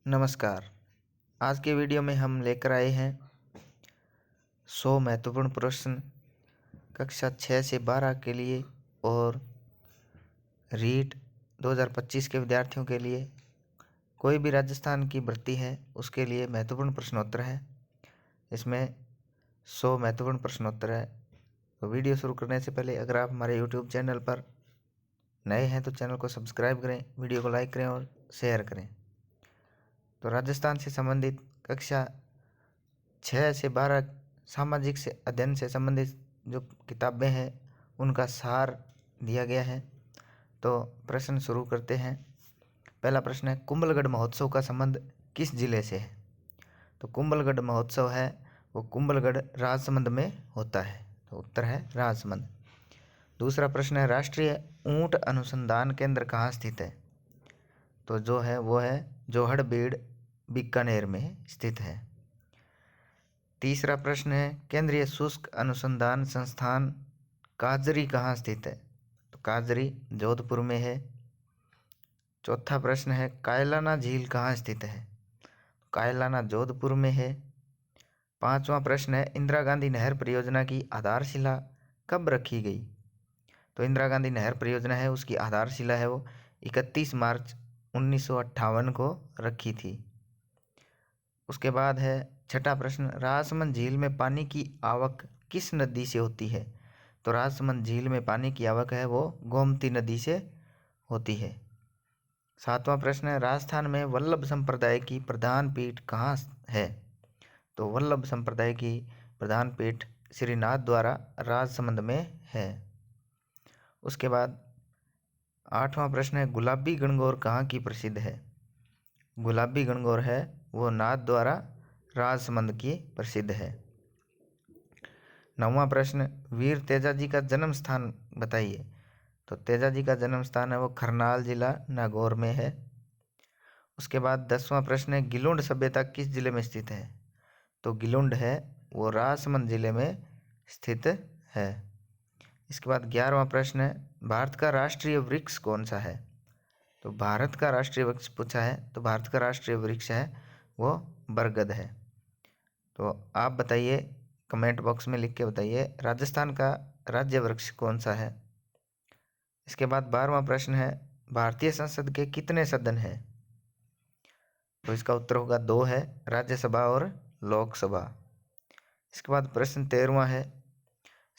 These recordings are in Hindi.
नमस्कार। आज के वीडियो में हम लेकर आए हैं 100 महत्वपूर्ण प्रश्न कक्षा 6 से 12 के लिए और रीट 2025 के विद्यार्थियों के लिए। कोई भी राजस्थान की भर्ती है उसके लिए महत्वपूर्ण प्रश्नोत्तर है। इसमें 100 महत्वपूर्ण प्रश्नोत्तर है। तो वीडियो शुरू करने से पहले अगर आप हमारे यूट्यूब चैनल पर नए हैं तो चैनल को सब्सक्राइब करें, वीडियो को लाइक करें और शेयर करें। तो राजस्थान से संबंधित कक्षा 6 से 12 सामाजिक से अध्ययन से संबंधित जो किताबें हैं उनका सार दिया गया है। तो प्रश्न शुरू करते हैं। पहला प्रश्न है, कुंभलगढ़ महोत्सव का संबंध किस जिले से है? तो कुंभलगढ़ महोत्सव है वो कुंभलगढ़ राजसमंद में होता है। तो उत्तर है राजसमंद। दूसरा प्रश्न है, राष्ट्रीय ऊंट अनुसंधान केंद्र कहाँ स्थित है? तो जो है वो है जोहड़बीड़ बीकानेर में स्थित है। तीसरा प्रश्न है, केंद्रीय शुष्क अनुसंधान संस्थान काजरी कहाँ स्थित है? तो काजरी जोधपुर में है। चौथा प्रश्न है, कायलाना झील कहाँ स्थित है? तो कायलाना जोधपुर में है। पांचवा प्रश्न है, इंदिरा गांधी नहर परियोजना की आधारशिला कब रखी गई? तो इंदिरा गांधी नहर परियोजना है उसकी आधारशिला है वो 31 मार्च 1958 को रखी थी। उसके बाद है छठा प्रश्न, राजसमंद झील में पानी की आवक किस नदी से होती है? तो राजसमंद झील में पानी की आवक है वो गोमती नदी से होती है। सातवां प्रश्न है, राजस्थान में वल्लभ संप्रदाय की प्रधान पीठ कहाँ है? तो वल्लभ संप्रदाय की प्रधान पीठ श्रीनाथ द्वारा राजसमंद में है। उसके बाद आठवां प्रश्न है, गुलाबी गणगौर कहाँ की प्रसिद्ध है? गुलाबी गणगौर है वो नाथ द्वारा राजसमंद की प्रसिद्ध है। नौवां प्रश्न, वीर तेजाजी का जन्म स्थान बताइए। तो तेजाजी का जन्म स्थान है वो खरनाल जिला नागौर में है। उसके बाद 10वां प्रश्न है, गिलोंड सभ्यता किस जिले में स्थित है? तो गिलोंड है वो राजसमंद जिले में स्थित है। इसके बाद 11वां प्रश्न है, भारत का राष्ट्रीय वृक्ष कौन सा है? तो भारत का राष्ट्रीय वृक्ष पूछा है तो भारत का राष्ट्रीय वृक्ष है वो बरगद है। तो आप बताइए, कमेंट बॉक्स में लिख के बताइए राजस्थान का राज्य वृक्ष कौन सा है। इसके बाद 12वां प्रश्न है, भारतीय संसद के कितने सदन हैं? तो इसका उत्तर होगा 2 है, राज्यसभा और लोकसभा। इसके बाद प्रश्न 13वां है,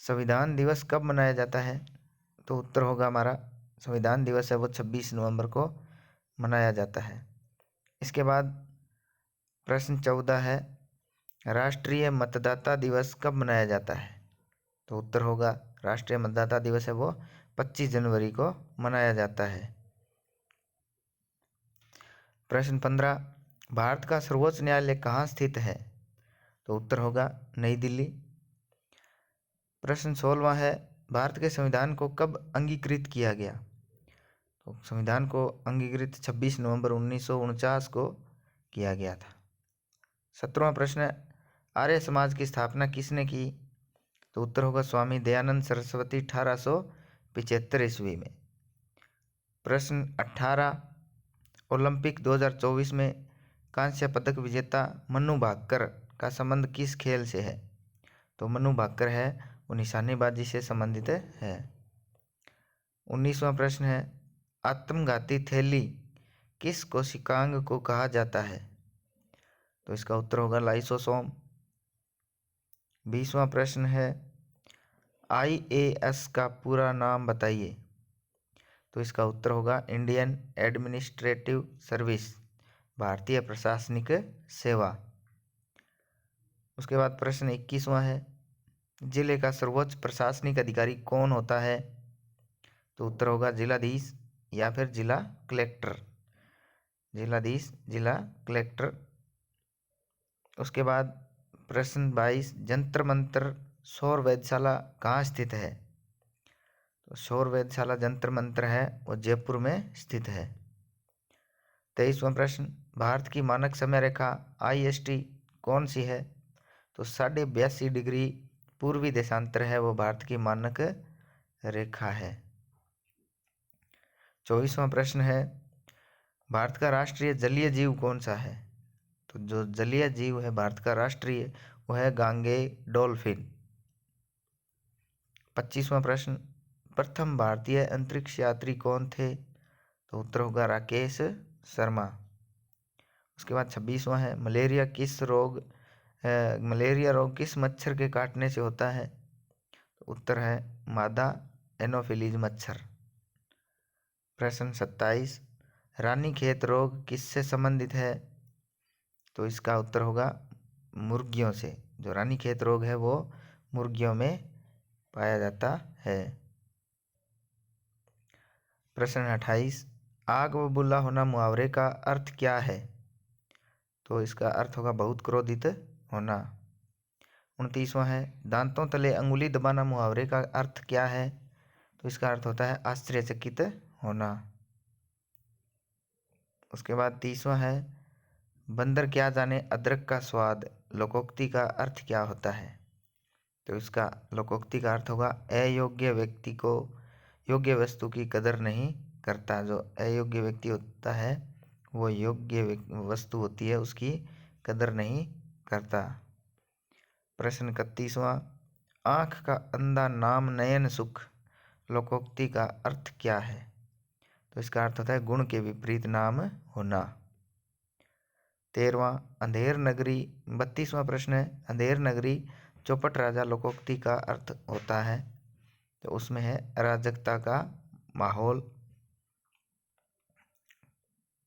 संविधान दिवस कब मनाया जाता है? तो उत्तर होगा हमारा संविधान दिवस है वो 26 नवंबर को मनाया जाता है। इसके बाद प्रश्न 14 है, राष्ट्रीय मतदाता दिवस कब मनाया जाता है? तो उत्तर होगा राष्ट्रीय मतदाता दिवस है वो 25 जनवरी को मनाया जाता है। प्रश्न 15, भारत का सर्वोच्च न्यायालय कहाँ स्थित है? तो उत्तर होगा नई दिल्ली। प्रश्न 16वां है, भारत के संविधान को कब अंगीकृत किया गया? तो संविधान को अंगीकृत 26 नवंबर 1949 को किया गया था। 17वां प्रश्न, आर्य समाज की स्थापना किसने की? तो उत्तर होगा स्वामी दयानंद सरस्वती 1875 ईस्वी में। प्रश्न 18, ओलंपिक 2024 में कांस्य पदक विजेता मनु भाकर का संबंध किस खेल से है? तो मनु भाकर है वो निशानेबाजी से संबंधित है। 19वां प्रश्न है, आत्मघाती थैली किस कोशिकांग को कहा जाता है? तो इसका उत्तर होगा लाइसोसोम। 20वां प्रश्न है, IAS का पूरा नाम बताइए। तो इसका उत्तर होगा इंडियन एडमिनिस्ट्रेटिव सर्विस, भारतीय प्रशासनिक सेवा। उसके बाद प्रश्न 21वां है, जिले का सर्वोच्च प्रशासनिक अधिकारी कौन होता है? तो उत्तर होगा जिलाधीश या फिर जिला कलेक्टर, जिलाधीश, जिला कलेक्टर। उसके बाद प्रश्न 22, जंतर मंतर सौर वेधशाला कहाँ स्थित है? तो सौर वेधशाला जंतर मंतर है वो जयपुर में स्थित है। 23वां प्रश्न, भारत की मानक समय रेखा IST कौन सी है? तो 82.5 डिग्री पूर्वी देशांतर है वो भारत की मानक रेखा है। 24वां प्रश्न है, भारत का राष्ट्रीय जलीय जीव कौन सा है? तो जो जलीय जीव है भारत का राष्ट्रीय, वो है गांगे डॉल्फिन। 25वां प्रश्न, प्रथम भारतीय अंतरिक्ष यात्री कौन थे? तो उत्तर होगा राकेश शर्मा। उसके बाद 26वां है, मलेरिया रोग किस मच्छर के काटने से होता है? तो उत्तर है मादा एनोफिलीज मच्छर। प्रश्न 27, रानीखेत रोग किससे संबंधित है? तो इसका उत्तर होगा मुर्गियों से। जो रानीखेत रोग है वो मुर्गियों में पाया जाता है। प्रश्न 28, आग व बुला होना मुहावरे का अर्थ क्या है? तो इसका अर्थ होगा बहुत क्रोधित होना। 29वां है, दांतों तले अंगुली दबाना मुहावरे का अर्थ क्या है? तो इसका अर्थ होता है आश्चर्यचकित होना। उसके बाद 30वां है, बंदर क्या जाने अदरक का स्वाद लोकोक्ति का अर्थ क्या होता है? तो इसका लोकोक्ति का अर्थ होगा अयोग्य व्यक्ति को योग्य वस्तु की कदर नहीं करता। जो अयोग्य व्यक्ति होता है वो योग्य वस्तु होती है उसकी कदर नहीं करता। प्रश्न 31वां, आँख का अंधा नाम नयन सुख लोकोक्ति का अर्थ क्या है? तो इसका अर्थ होता है गुण के विपरीत नाम होना। 13वां, अंधेर नगरी 32वां प्रश्न है, अंधेर नगरी चौपट राजा लोकोक्ति का अर्थ होता है? तो उसमें है अराजकता का माहौल।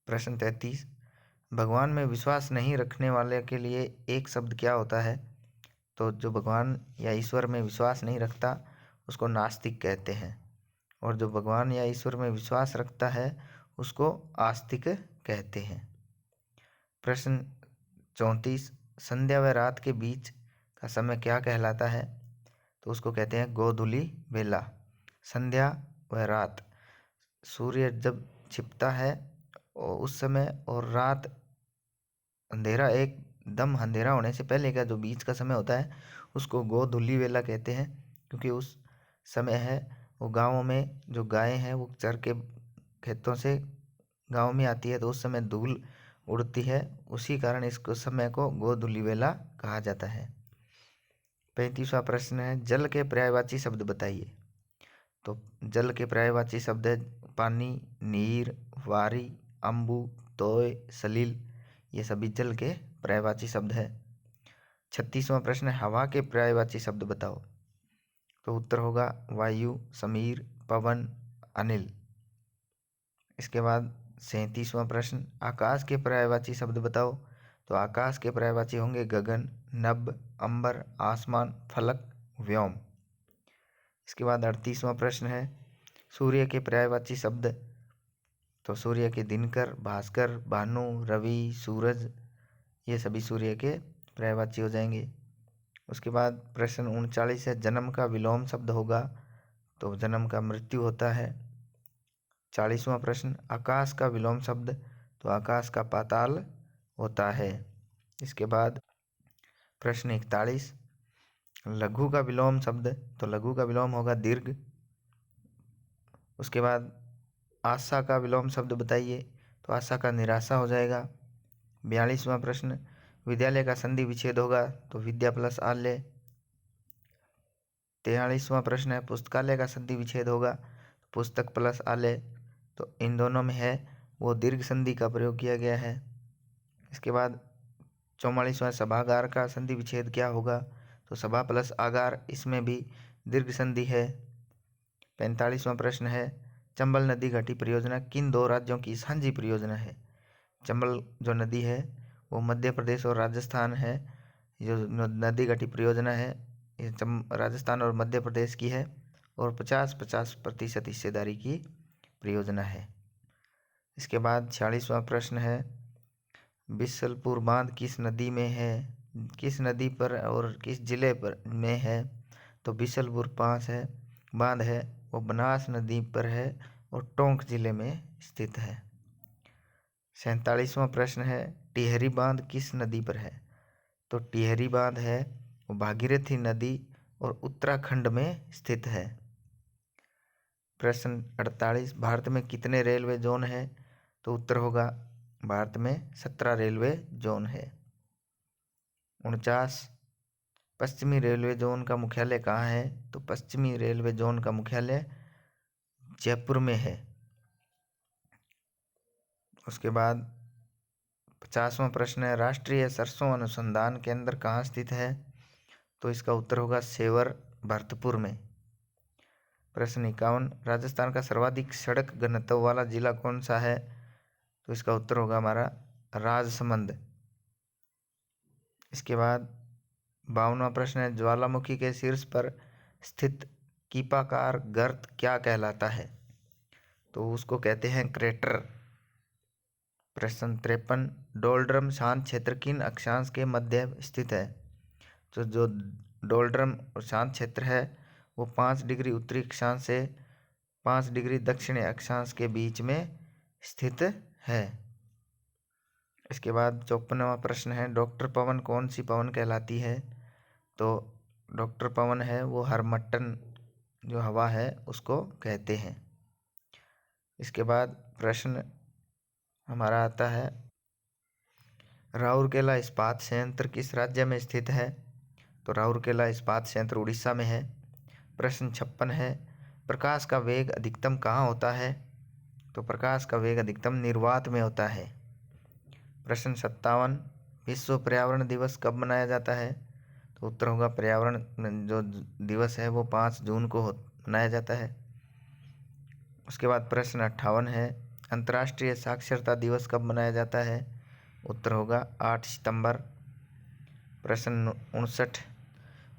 प्रश्न 33, भगवान में विश्वास नहीं रखने वाले के लिए एक शब्द क्या होता है? तो जो भगवान या ईश्वर में विश्वास नहीं रखता उसको नास्तिक कहते हैं, और जो भगवान या ईश्वर में विश्वास रखता है उसको आस्तिक कहते हैं। प्रश्न 34, संध्या व रात के बीच का समय क्या कहलाता है? तो उसको कहते हैं गोधूली बेला। संध्या व रात, सूर्य जब छिपता है और उस समय, और रात अंधेरा एकदम अंधेरा होने से पहले का जो बीच का समय होता है उसको गोधूली बेला कहते हैं, क्योंकि उस समय है वो गाँवों में जो गायें हैं वो चर के खेतों से गाँव में आती है तो उस समय धूल उड़ती है, उसी कारण इसको समय को गोधूली बेला कहा जाता है। 35वां प्रश्न है, जल के पर्यायवाची शब्द बताइए। तो जल के पर्यायवाची शब्द है पानी, नीर, वारी, अम्बु, तोय, सलील, ये सभी जल के पर्यायवाची शब्द है। 36वां प्रश्न है, हवा के पर्यायवाची शब्द बताओ। तो उत्तर होगा वायु, समीर, पवन, अनिल। इसके बाद 37वां प्रश्न, आकाश के पर्यायवाची शब्द बताओ। तो आकाश के पर्यायवाची होंगे गगन, नभ, अंबर, आसमान, फलक, व्योम। इसके बाद 38वां प्रश्न है, सूर्य के पर्यायवाची शब्द। तो सूर्य के दिनकर, भास्कर, भानु, रवि, सूरज, ये सभी सूर्य के पर्यायवाची हो जाएंगे। उसके बाद प्रश्न 39 है, जन्म का विलोम शब्द होगा। तो जन्म का मृत्यु होता है। 40वां प्रश्न, आकाश का विलोम शब्द। तो आकाश का पाताल होता है। इसके बाद प्रश्न 41, लघु का विलोम शब्द। तो लघु का विलोम होगा दीर्घ। उसके बाद आशा का विलोम शब्द बताइए। तो आशा का निराशा हो जाएगा। 42वां प्रश्न, विद्यालय का संधि विच्छेद होगा। तो विद्या प्लस आल्य। 43वां प्रश्न है, पुस्तकालय का संधि विच्छेद होगा। पुस्तक प्लस आलय। तो इन दोनों में है वो दीर्घ संधि का प्रयोग किया गया है। इसके बाद 44वां, सभागार का संधि विच्छेद क्या होगा। तो सभा प्लस आगार, इसमें भी दीर्घ संधि है। 45वां प्रश्न है, चंबल नदी घाटी परियोजना किन दो राज्यों की साझी परियोजना है। चंबल जो नदी है वो मध्य प्रदेश और राजस्थान है। जो नदी घाटी परियोजना है ये राजस्थान और मध्य प्रदेश की है, और 50-50% हिस्सेदारी की परियोजना है। इसके बाद 46वां प्रश्न है, बिसलपुर बांध किस नदी में है, किस नदी पर और किस जिले पर में है। तो बिसलपुर बांध है वो बनास नदी पर है और टोंक जिले में स्थित है। 47वां प्रश्न है, टिहरी बांध किस नदी पर है। तो टिहरी बांध है वो भागीरथी नदी और उत्तराखंड में स्थित है। प्रश्न 48, भारत में कितने रेलवे जोन है। तो उत्तर होगा भारत में 17 रेलवे जोन है। 49, पश्चिमी रेलवे जोन का मुख्यालय कहाँ है? तो पश्चिमी रेलवे जोन का मुख्यालय जयपुर में है। उसके बाद 50वां प्रश्न है, राष्ट्रीय सरसों अनुसंधान केंद्र कहाँ स्थित है? तो इसका उत्तर होगा सेवर, भरतपुर में। प्रश्न 51, राजस्थान का सर्वाधिक सड़क घनत्व वाला जिला कौन सा है? तो इसका उत्तर होगा हमारा राजसमंद। इसके बाद 52वां प्रश्न है, ज्वालामुखी के शीर्ष पर स्थित कीपाकार गर्त क्या कहलाता है? तो उसको कहते हैं क्रेटर। प्रश्न 53, डोलड्रम शांत क्षेत्र किन अक्षांश के मध्य स्थित है? तो जो डोलड्रम और शांत क्षेत्र है वो 5 डिग्री उत्तरी अक्षांश से 5 डिग्री दक्षिणी अक्षांश के बीच में स्थित है। इसके बाद 54वां प्रश्न है, डॉक्टर पवन कौन सी पवन कहलाती है? तो डॉक्टर पवन है वो हरमट्टन जो हवा है उसको कहते हैं। इसके बाद प्रश्न हमारा आता है, राउरकेला इस्पात संयंत्र किस राज्य में स्थित है? तो राउरकेला इस्पात संयंत्र उड़ीसा में है। प्रश्न 56 है, प्रकाश का वेग अधिकतम कहाँ होता है? तो प्रकाश का वेग अधिकतम निर्वात में होता है। प्रश्न 57, विश्व पर्यावरण दिवस कब मनाया जाता है? तो उत्तर होगा पर्यावरण जो दिवस है वो 5 जून को मनाया जाता है। उसके बाद प्रश्न 58 है, अंतर्राष्ट्रीय साक्षरता दिवस कब मनाया जाता है? उत्तर होगा 8 सितंबर। प्रश्न 59,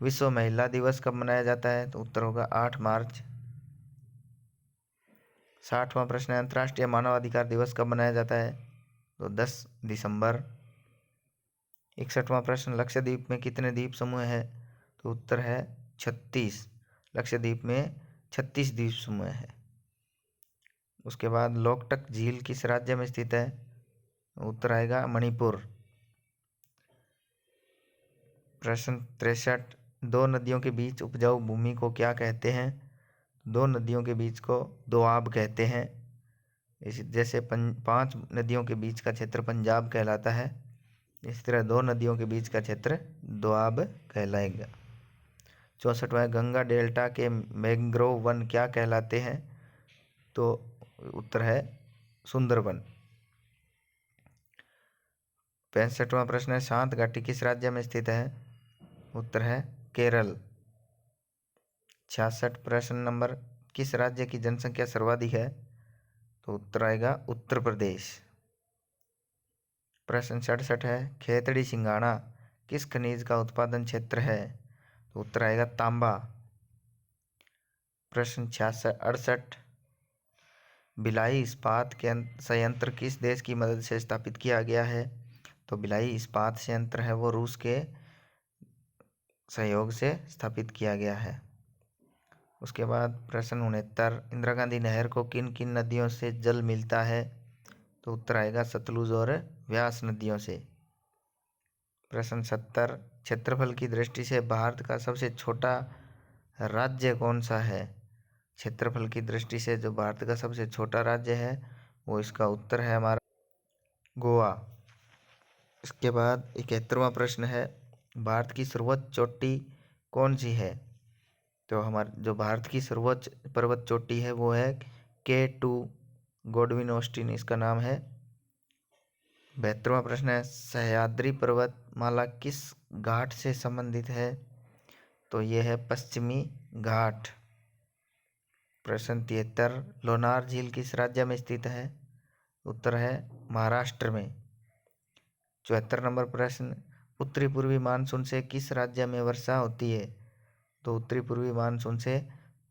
विश्व महिला दिवस कब मनाया जाता है? तो उत्तर होगा 8 मार्च। 60वां प्रश्न है, अंतर्राष्ट्रीय मानवाधिकार दिवस कब मनाया जाता है? तो 10 दिसंबर। 61वां प्रश्न, लक्षद्वीप में कितने द्वीप समूह है? तो उत्तर है 36। लक्षद्वीप में 36 द्वीप समूह है। उसके बाद लोकटक झील किस राज्य में स्थित है? उत्तर आएगा मणिपुर। प्रश्न 63, दो नदियों के बीच उपजाऊ भूमि को क्या कहते हैं? दो नदियों के बीच को दोआब कहते हैं। जैसे 5 नदियों के बीच का क्षेत्र पंजाब कहलाता है, इस तरह 2 नदियों के बीच का क्षेत्र दोआब कहलाएगा। 64वां, गंगा डेल्टा के मैंग्रोव वन क्या कहलाते हैं? तो उत्तर है सुंदरवन। 65वां प्रश्न है, शांत घाटी किस राज्य में स्थित है? उत्तर है केरल। 66 प्रश्न नंबर, किस राज्य की जनसंख्या सर्वाधिक है? तो उत्तर आएगा उत्तर प्रदेश। प्रश्न 67 है, खेतड़ी सिंघाड़ा किस खनिज का उत्पादन क्षेत्र है? तो उत्तर आएगा तांबा। प्रश्न 68, भिलाई इस्पात संयंत्र किस देश की मदद से स्थापित किया गया है? तो भिलाई इस्पात संयंत्र है वो रूस के सहयोग से स्थापित किया गया है। उसके बाद प्रश्न 69, इंदिरा गांधी नहर को किन किन नदियों से जल मिलता है? तो उत्तर आएगा सतलुज और व्यास नदियों से। प्रश्न 70, क्षेत्रफल की दृष्टि से भारत का सबसे छोटा राज्य कौन सा है? क्षेत्रफल की दृष्टि से जो भारत का सबसे छोटा राज्य है वो इसका उत्तर है हमारा गोवा। इसके बाद 71वां प्रश्न है, भारत की सर्वोच्च चोटी कौन सी है? तो हमारे जो भारत की सर्वोच्च पर्वत चोटी है वो है K2 गोडविन ऑस्टिन इसका नाम है। 72वां प्रश्न है, सह्याद्री पर्वतमाला किस घाट से संबंधित है? तो ये है पश्चिमी घाट। प्रश्न 73, लोनार झील किस राज्य में स्थित है? उत्तर है महाराष्ट्र में। 74 नंबर प्रश्न, उत्तरी पूर्वी मानसून से किस राज्य में वर्षा होती है? तो उत्तरी पूर्वी मानसून से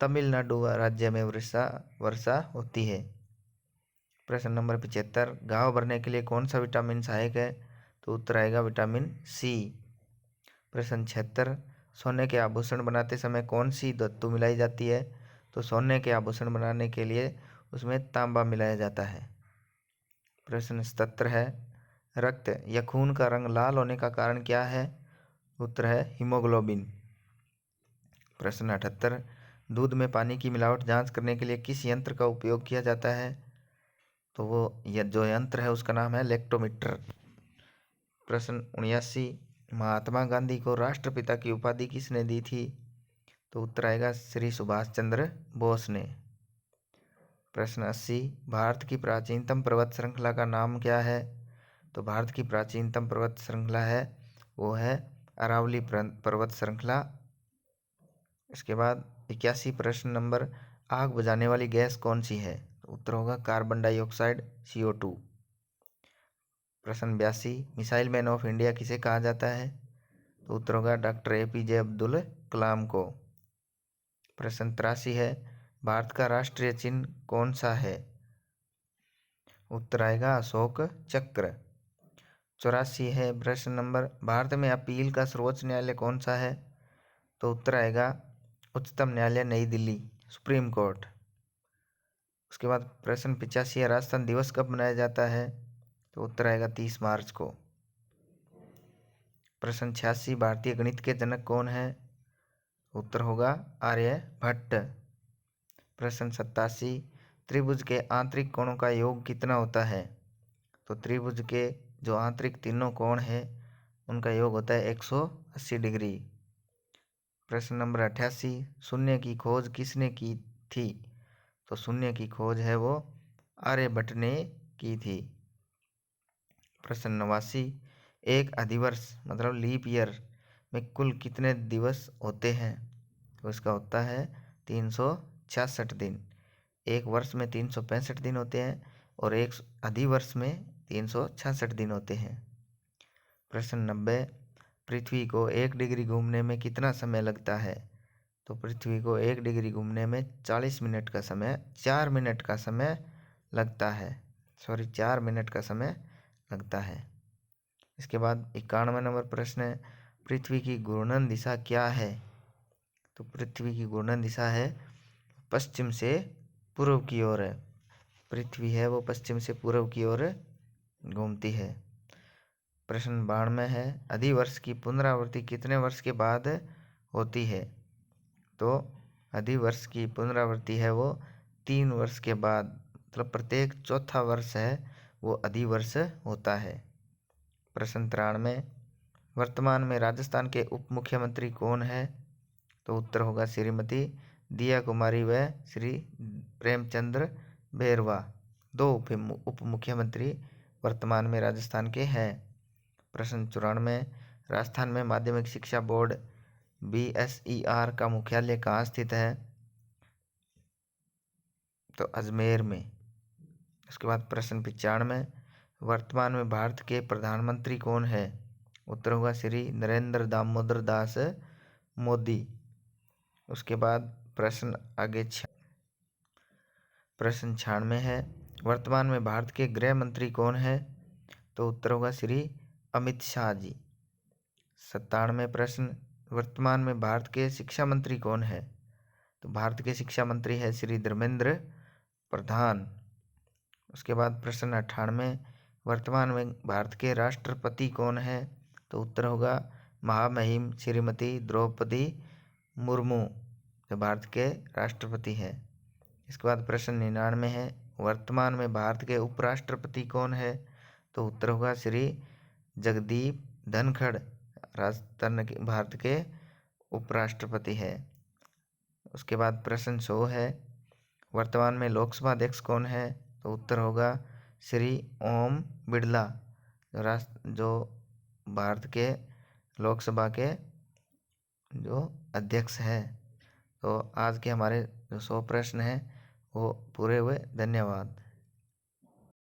तमिलनाडु राज्य में वर्षा होती है। प्रश्न नंबर 75, घाव भरने के लिए कौन सा विटामिन सहायक है? तो उत्तर आएगा विटामिन सी। प्रश्न 76, सोने के आभूषण बनाते समय कौन सी धातु मिलाई जाती है? तो सोने के आभूषण बनाने के लिए उसमें तांबा मिलाया जाता है। प्रश्न 77 है, रक्त या खून का रंग लाल होने का कारण क्या है? उत्तर है हीमोग्लोबिन। प्रश्न 78, दूध में पानी की मिलावट जांच करने के लिए किस यंत्र का उपयोग किया जाता है? तो वो जो यंत्र है उसका नाम है लेक्टोमीटर। प्रश्न 79, महात्मा गांधी को राष्ट्रपिता की उपाधि किसने दी थी? तो उत्तर आएगा श्री सुभाष चंद्र बोस ने। प्रश्न 80, भारत की प्राचीनतम पर्वत श्रृंखला का नाम क्या है? तो भारत की प्राचीनतम पर्वत श्रृंखला है वो है अरावली पर्वत श्रृंखला। इसके बाद 81 प्रश्न नंबर, आग बुझाने वाली गैस कौन सी है? तो उत्तर होगा कार्बन डाइऑक्साइड CO2। प्रश्न 82, मिसाइल मैन ऑफ इंडिया किसे कहा जाता है? तो उत्तर होगा डॉक्टर APJ अब्दुल कलाम को। प्रश्न 83 है, भारत का राष्ट्रीय चिन्ह कौन सा है? उत्तर आएगा अशोक चक्र। 84 है प्रश्न नंबर, भारत में अपील का सर्वोच्च न्यायालय कौन सा है? तो उत्तर आएगा उच्चतम न्यायालय नई दिल्ली, सुप्रीम कोर्ट। उसके बाद प्रश्न 85 है, राजस्थान दिवस कब मनाया जाता है? तो उत्तर आएगा 30 मार्च को। प्रश्न 86, भारतीय गणित के जनक कौन है? उत्तर होगा आर्यभट्ट। प्रश्न 87, त्रिभुज के आंतरिक कोणों का योग कितना होता है? तो त्रिभुज के जो आंतरिक तीनों कोण है उनका योग होता है 180 डिग्री। प्रश्न नंबर 88, शून्य की खोज किसने की थी? तो शून्य की खोज है वो आर्यभट्ट ने की थी। प्रश्न 89, एक अधिवर्ष मतलब लीप ईयर में कुल कितने दिवस होते हैं? तो इसका होता है 366 दिन। एक वर्ष में 365 दिन होते हैं और एक अधिवर्ष में 366 दिन होते हैं। प्रश्न 90, पृथ्वी को 1 डिग्री घूमने में कितना समय लगता है? तो पृथ्वी को 1 डिग्री घूमने में 4 मिनट का समय लगता है। 4 मिनट का समय लगता है। इसके बाद 91 नंबर प्रश्न है, पृथ्वी की घूर्णन दिशा क्या है? तो पृथ्वी की घूर्णन दिशा है पश्चिम से पूर्व की ओर है। पृथ्वी है वो पश्चिम से पूर्व की ओर घूमती है। प्रश्न 92 है, अधिवर्ष की पुनरावृत्ति कितने वर्ष के बाद होती है? तो अधिवर्ष की पुनरावृत्ति है वो 3 वर्ष के बाद, मतलब प्रत्येक चौथा वर्ष है वो अधिवर्ष होता है। प्रश्न 93, वर्तमान में राजस्थान के उप मुख्यमंत्री कौन है? तो उत्तर होगा श्रीमती दिया कुमारी व श्री प्रेमचंद्र बैरवा। 2 उप मुख्यमंत्री वर्तमान में राजस्थान के हैं। प्रश्न 94, राजस्थान में माध्यमिक शिक्षा बोर्ड BSER का मुख्यालय कहाँ स्थित है? तो अजमेर में। उसके बाद प्रश्न 95, वर्तमान में भारत के प्रधानमंत्री कौन है? उत्तर होगा श्री नरेंद्र दामोदर दास मोदी। उसके बाद प्रश्न 96 है, वर्तमान में भारत के गृह मंत्री कौन है? तो उत्तर होगा श्री अमित शाह जी। 97 प्रश्न, वर्तमान में भारत के शिक्षा मंत्री कौन है? तो भारत के शिक्षा मंत्री है श्री धर्मेंद्र प्रधान। उसके बाद प्रश्न 98, वर्तमान में भारत के राष्ट्रपति कौन है? तो उत्तर होगा महामहिम श्रीमती द्रौपदी मुर्मू जो भारत के राष्ट्रपति है। इसके बाद प्रश्न 99 है, वर्तमान में भारत के उपराष्ट्रपति कौन है? तो उत्तर होगा श्री जगदीप धनखड़ राजस्थान के भारत के उपराष्ट्रपति है। उसके बाद प्रश्न 100 है, वर्तमान में लोकसभा अध्यक्ष कौन है? तो उत्तर होगा श्री ओम बिड़ला जो भारत के लोकसभा के जो अध्यक्ष हैं। तो आज के हमारे जो 100 प्रश्न हैं वो पूरे हुए। धन्यवाद।